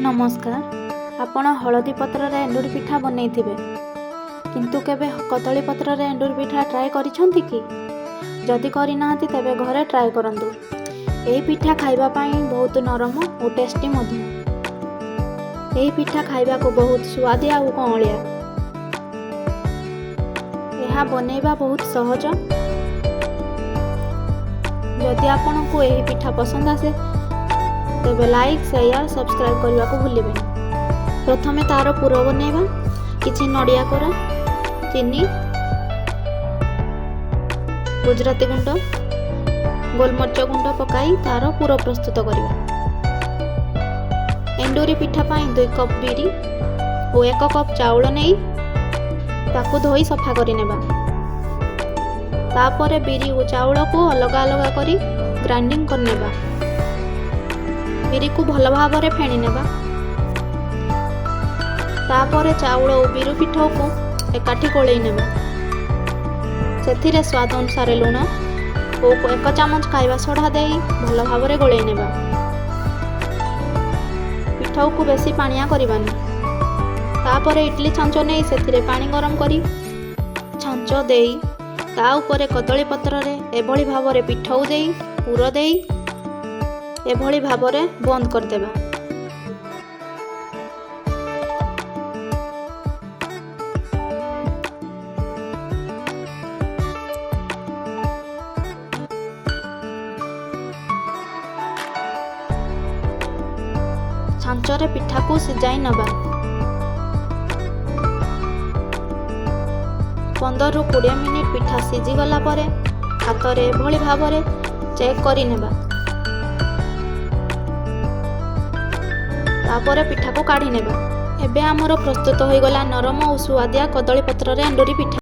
नमस्कार। आपण हलदी पत्र रे एंडुरी पिठा बनैथिबे किंतु केबे कदली पत्र रे एंडुरी पिठा ट्राए करिसंती कि? जदि करि नाहंती तेबे घरे ट्राए करंतु। एही पिठा खाइबा पई बहुत नरम और टेस्टी मधु। एही पिठा खाइबा को बहुत स्वादिया और कअलिया। एहा बनैबा बहुत सहज। जदि आपनको एही पिठा पसंद आसे तेबे लाइक शेयर सब्सक्राइब करने को भूलिबे। प्रथमे तार पूर बनैबा। किछि नडिया कोरा, चीनी, गुजराती गुंड, गोलमरिच गुंड पकाई तार पूर प्रस्तुत करिबा। एंडुरी पिठा पाई 2 कप बिरी और 1 कप चाउल नहीं ताकू धोई सफा करि नेबा। तापरे बिरी और चाउल को अलग अलग करी ग्राइंडिंग कर नेबा। बिरी को भल भाव में फेणी नेबा। तापरे चाउल और बिरु पिठा को एकाठी गोलई नेबा। सेथिरे स्वाद अनुसार लुण और 1 चामच खाइबा सोडा देई भल भाव में गोलई नेबा। पिठा को बेसी पानिया करबानी। तापरे इडली छांच नहीं सेथिरे पानी गरम करी छांच देई ता उपरे कदली पत्र रे एभली भाव में पिठाऊ देई पूर देई एभली भाव में बंद कर देबा। छांचरे पिठा को सिजाई नबा। 15 ରୁ 20 मिनिट पिठा सिझी गला परे हाथ रे एभली भाव में चेक करि नेबा। तापरे पिठा को काढ़ी नेबा। एबे हमर प्रस्तुत हो गला नरम और सुआदिया कदली पत्र रे एंडुरी पिठा।